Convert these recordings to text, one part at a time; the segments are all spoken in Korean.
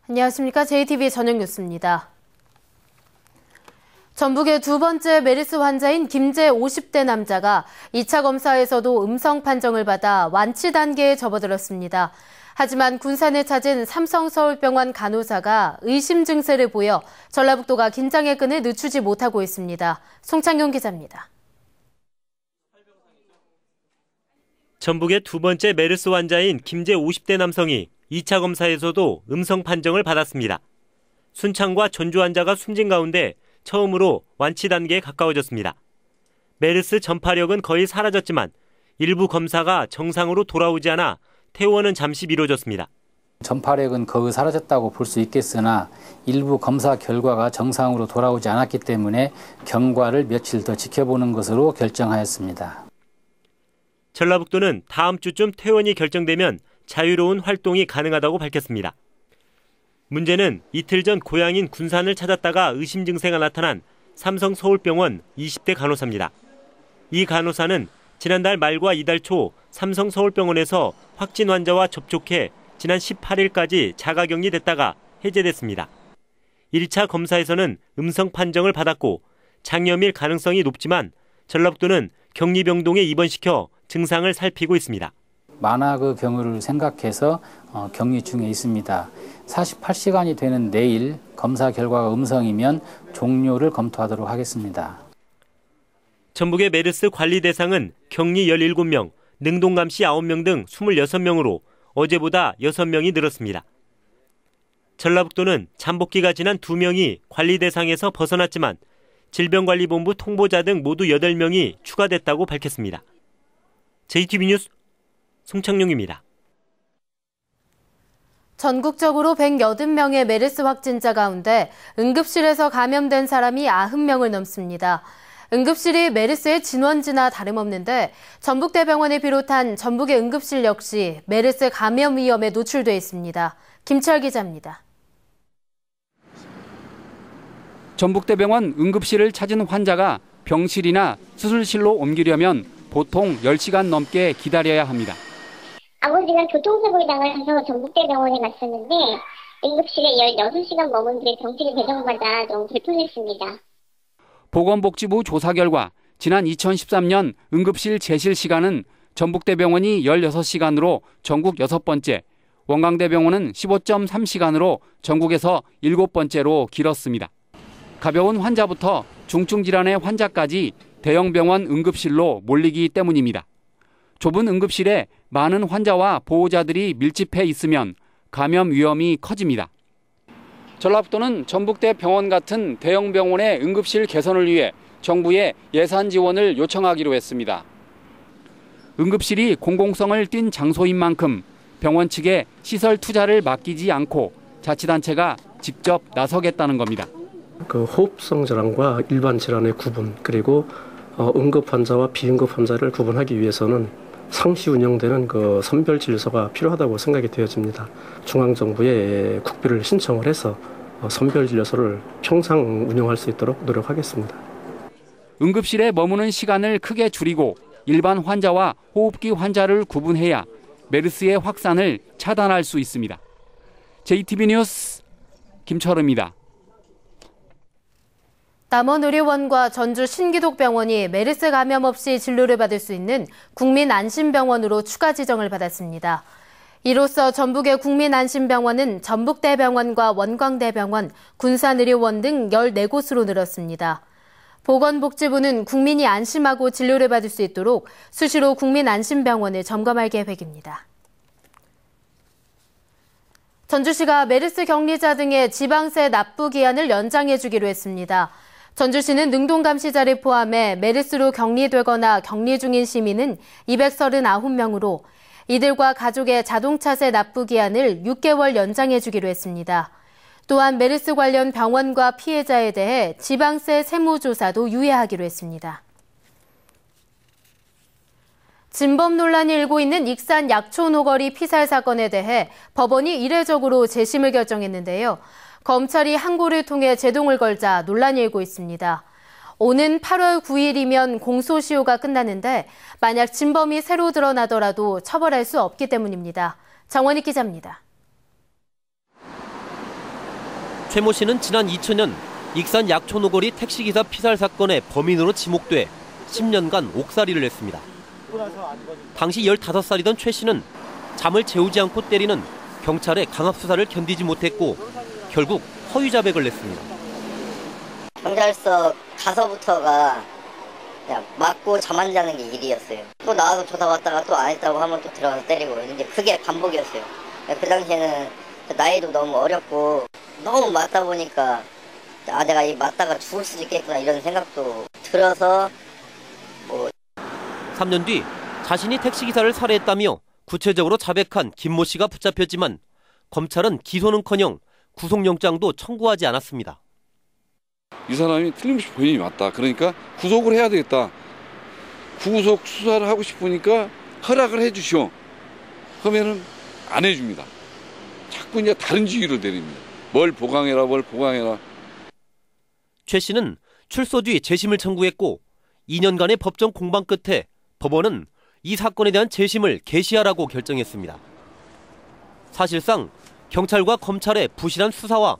안녕하십니까. JTBC 저녁 뉴스입니다. 전북의 두 번째 메르스 환자인 김제 50대 남자가 2차 검사에서도 음성 판정을 받아 완치 단계에 접어들었습니다. 하지만 군산에 찾은 삼성서울병원 간호사가 의심 증세를 보여 전라북도가 긴장의 끈을 늦추지 못하고 있습니다. 송창용 기자입니다. 전북의 두 번째 메르스 환자인 김제 50대 남성이 2차 검사에서도 음성 판정을 받았습니다. 순창과 전주 환자가 숨진 가운데 처음으로 완치 단계에 가까워졌습니다. 메르스 전파력은 거의 사라졌지만 일부 검사가 정상으로 돌아오지 않아 퇴원은 잠시 미뤄졌습니다. 전파력은 거의 사라졌다고 볼 수 있겠으나 일부 검사 결과가 정상으로 돌아오지 않았기 때문에 경과를 며칠 더 지켜보는 것으로 결정하였습니다. 전라북도는 다음 주쯤 퇴원이 결정되면 자유로운 활동이 가능하다고 밝혔습니다. 문제는 이틀 전 고향인 군산을 찾았다가 의심 증세가 나타난 삼성서울병원 20대 간호사입니다. 이 간호사는 지난달 말과 이달 초 삼성서울병원에서 확진 환자와 접촉해 지난 18일까지 자가격리됐다가 해제됐습니다. 1차 검사에서는 음성 판정을 받았고 장염일 가능성이 높지만 전라북도는 격리병동에 입원시켜 증상을 살피고 있습니다. 만화 경우를 생각해서 격리 중에 있습니다. 48시간이 되는 내일 검사 결과가 음성이면 종료를 검토하도록 하겠습니다. 전북의 메르스 관리 대상은 격리 17명, 능동감시 9명 등 26명으로 어제보다 6명이 늘었습니다. 전라북도는 잠복기가 지난 2명이 관리 대상에서 벗어났지만 질병관리본부 통보자 등 모두 8명이 추가됐다고 밝혔습니다. JTB 뉴스 송창용입니다. 전국적으로 180명의 메르스 확진자 가운데 응급실에서 감염된 사람이 90명을 넘습니다. 응급실이 메르스의 진원지나 다름없는데 전북대병원을 비롯한 전북의 응급실 역시 메르스 감염 위험에 노출돼 있습니다. 김철 기자입니다. 전북대병원 응급실을 찾은 환자가 병실이나 수술실로 옮기려면 보통 10시간 넘게 기다려야 합니다. 아버지가 교통사고를 당해서 전북대병원에 갔었는데 응급실에 16시간 머문 뒤에 병실을 배정받아 너무 불편했습니다. 보건복지부 조사 결과 지난 2013년 응급실 재실 시간은 전북대병원이 16시간으로 전국 6번째, 원광대병원은 15.3시간으로 전국에서 7번째로 길었습니다. 가벼운 환자부터 중증 질환의 환자까지 대형 병원 응급실로 몰리기 때문입니다. 좁은 응급실에 많은 환자와 보호자들이 밀집해 있으면 감염 위험이 커집니다. 전라북도는 전북대 병원 같은 대형 병원의 응급실 개선을 위해 정부에 예산 지원을 요청하기로 했습니다. 응급실이 공공성을 띈 장소인 만큼 병원 측에 시설 투자를 맡기지 않고 자치단체가 직접 나서겠다는 겁니다. 호흡성 질환과 일반 질환의 구분, 그리고 응급 환자와 비응급 환자를 구분하기 위해서는 상시 운영되는 선별 진료소가 필요하다고 생각이 되어집니다. 중앙정부에 국비를 신청을 해서 선별 진료소를 평상 운영할 수 있도록 노력하겠습니다. 응급실에 머무는 시간을 크게 줄이고 일반 환자와 호흡기 환자를 구분해야 메르스의 확산을 차단할 수 있습니다. JTB 뉴스 김철우입니다. 남원의료원과 전주 신기독병원이 메르스 감염 없이 진료를 받을 수 있는 국민안심병원으로 추가 지정을 받았습니다. 이로써 전북의 국민안심병원은 전북대병원과 원광대병원, 군산의료원 등 14곳으로 늘었습니다. 보건복지부는 국민이 안심하고 진료를 받을 수 있도록 수시로 국민안심병원을 점검할 계획입니다. 전주시가 메르스 격리자 등의 지방세 납부 기한을 연장해 주기로 했습니다. 전주시는 능동감시자를 포함해 메르스로 격리되거나 격리 중인 시민은 239명으로 이들과 가족의 자동차세 납부 기한을 6개월 연장해 주기로 했습니다. 또한 메르스 관련 병원과 피해자에 대해 지방세 세무조사도 유예하기로 했습니다. 진범 논란이 일고 있는 익산 약초 노거리 피살 사건에 대해 법원이 이례적으로 재심을 결정했는데요. 검찰이 항고를 통해 제동을 걸자 논란이 일고 있습니다. 오는 8월 9일이면 공소시효가 끝나는데 만약 진범이 새로 드러나더라도 처벌할 수 없기 때문입니다. 정원익 기자입니다. 최 모 씨는 지난 2000년 익산 약촌오거리 택시기사 피살 사건의 범인으로 지목돼 10년간 옥살이를 했습니다. 당시 15살이던 최 씨는 잠을 재우지 않고 때리는 경찰의 강압 수사를 견디지 못했고 결국 허위 자백을 냈습니다. 경찰서 가서부터가 그냥 맞고 잠 안 자는 게 일이었어요. 또 나와서 조사 받다가 또 안 했다고 하면 또 들어가서 때리고 이제 그게 반복이었어요. 그 당시에는 나이도 너무 어렸고 너무 맞다 보니까 내가 이 맞다가 죽을 수도 있겠구나 이런 생각도 들어서 3년 뒤 자신이 택시기사를 살해했다며 구체적으로 자백한 김 모 씨가 붙잡혔지만 검찰은 기소는커녕 구속영장도 청구하지 않았습니다. 이 사람이 틀림없이 본인이 맞다. 그러니까 구속을 해야 되겠다. 구속 수사를 하고 싶으니까 허락을 해 주시오. 그러면은 안 해줍니다. 자꾸 이제 다른 지위로 내립니다. 뭘 보강해라. 최 씨는 출소 뒤 재심을 청구했고 2년간의 법정 공방 끝에 법원은 이 사건에 대한 재심을 개시하라고 결정했습니다. 사실상 경찰과 검찰의 부실한 수사와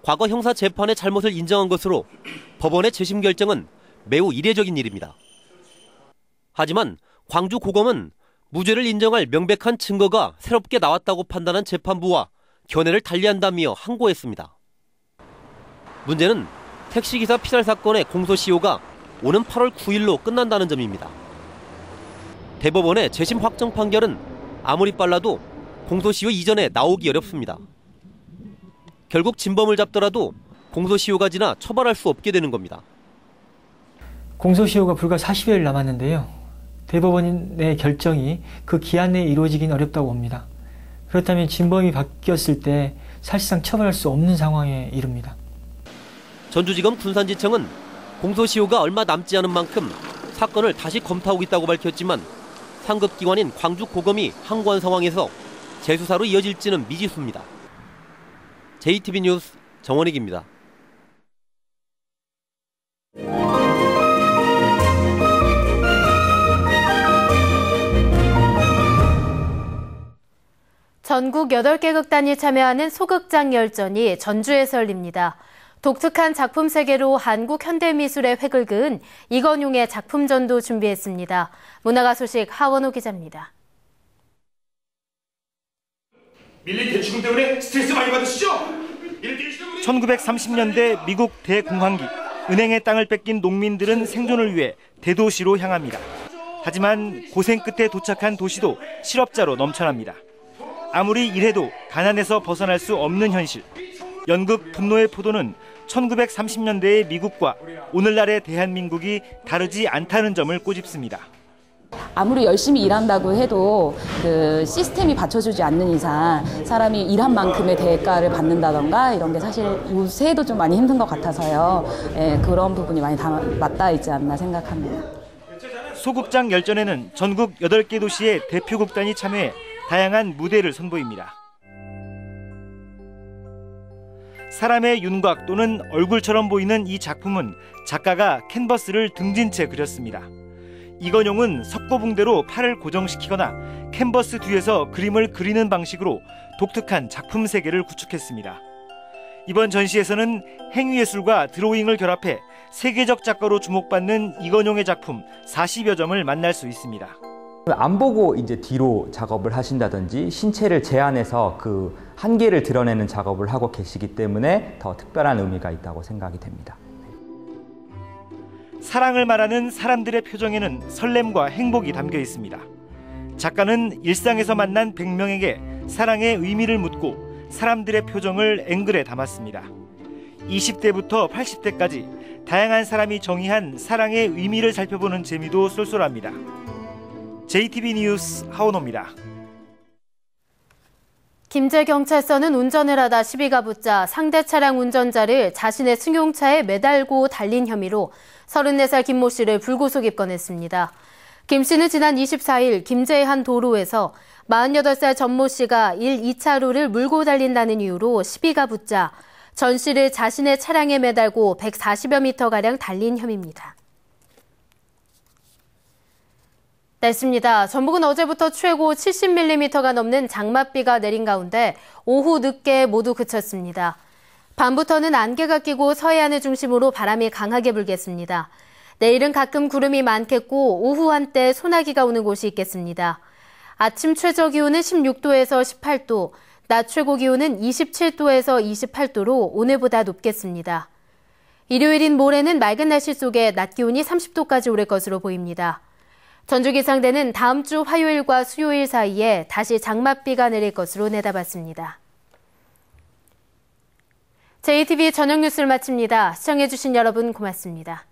과거 형사 재판의 잘못을 인정한 것으로 법원의 재심 결정은 매우 이례적인 일입니다. 하지만 광주고검은 무죄를 인정할 명백한 증거가 새롭게 나왔다고 판단한 재판부와 견해를 달리한다며 항고했습니다. 문제는 택시기사 피살 사건의 공소시효가 오는 8월 9일로 끝난다는 점입니다. 대법원의 재심 확정 판결은 아무리 빨라도 공소시효 이전에 나오기 어렵습니다. 결국 진범을 잡더라도 공소시효가 지나 처벌할 수 없게 되는 겁니다. 공소시효가 불과 40여일 남았는데요. 대법원의 결정이 그 기한 내에 이루어지긴 어렵다고 봅니다. 그렇다면 진범이 바뀌었을 때 사실상 처벌할 수 없는 상황에 이릅니다. 전주지검 군산지청은 공소시효가 얼마 남지 않은 만큼 사건을 다시 검토하고 있다고 밝혔지만 상급기관인 광주고검이 항고한 상황에서 재수사로 이어질지는 미지수입니다. JTB 뉴스 정원익입니다. 전국 8개 극단이 참여하는 소극장 열전이 전주에서 열립니다. 독특한 작품 세계로 한국 현대미술의 획을 그은 이건용의 작품전도 준비했습니다. 문화가 소식 하원호 기자입니다. 밀린 대출금 때문에 스트레스 많이 받으시죠? 1930년대 미국 대공황기, 은행의 땅을 뺏긴 농민들은 생존을 위해 대도시로 향합니다. 하지만 고생 끝에 도착한 도시도 실업자로 넘쳐납니다. 아무리 일해도 가난에서 벗어날 수 없는 현실. 연극 분노의 포도는 1930년대의 미국과 오늘날의 대한민국이 다르지 않다는 점을 꼬집습니다. 아무리 열심히 일한다고 해도 그 시스템이 받쳐주지 않는 이상 사람이 일한 만큼의 대가를 받는다던가 이런 게 사실 요새도 좀 많이 힘든 것 같아서요. 그런 부분이 많이 맞닿아 있지 않나 생각합니다. 소극장 열전에는 전국 8개 도시의 대표극단이 참여해 다양한 무대를 선보입니다. 사람의 윤곽 또는 얼굴처럼 보이는 이 작품은 작가가 캔버스를 등진 채 그렸습니다. 이건용은 석고붕대로 팔을 고정시키거나 캔버스 뒤에서 그림을 그리는 방식으로 독특한 작품 세계를 구축했습니다. 이번 전시에서는 행위예술과 드로잉을 결합해 세계적 작가로 주목받는 이건용의 작품 40여 점을 만날 수 있습니다. 안 보고 이제 뒤로 작업을 하신다든지 신체를 제한해서 그 한계를 드러내는 작업을 하고 계시기 때문에 더 특별한 의미가 있다고 생각이 됩니다. 사랑을 말하는 사람들의 표정에는 설렘과 행복이 담겨 있습니다. 작가는 일상에서 만난 100명에게 사랑의 의미를 묻고 사람들의 표정을 앵글에 담았습니다. 20대부터 80대까지 다양한 사람이 정의한 사랑의 의미를 살펴보는 재미도 쏠쏠합니다. JTB 뉴스 하원호입니다. 김제경찰서는 운전을 하다 시비가 붙자 상대 차량 운전자를 자신의 승용차에 매달고 달린 혐의로 34살 김 모 씨를 불구속 입건했습니다. 김 씨는 지난 24일 김제의 한 도로에서 48살 전 모 씨가 1, 2차로를 물고 달린다는 이유로 시비가 붙자 전 씨를 자신의 차량에 매달고 140여 미터가량 달린 혐의입니다. 날씨입니다. 전북은 어제부터 최고 70mm가 넘는 장맛비가 내린 가운데 오후 늦게 모두 그쳤습니다. 밤부터는 안개가 끼고 서해안을 중심으로 바람이 강하게 불겠습니다. 내일은 가끔 구름이 많겠고 오후 한때 소나기가 오는 곳이 있겠습니다. 아침 최저 기온은 16도에서 18도, 낮 최고 기온은 27도에서 28도로 오늘보다 높겠습니다. 일요일인 모레는 맑은 날씨 속에 낮 기온이 30도까지 오를 것으로 보입니다. 전주기상대는 다음 주 화요일과 수요일 사이에 다시 장맛비가 내릴 것으로 내다봤습니다. JTBC 저녁 뉴스를 마칩니다. 시청해주신 여러분 고맙습니다.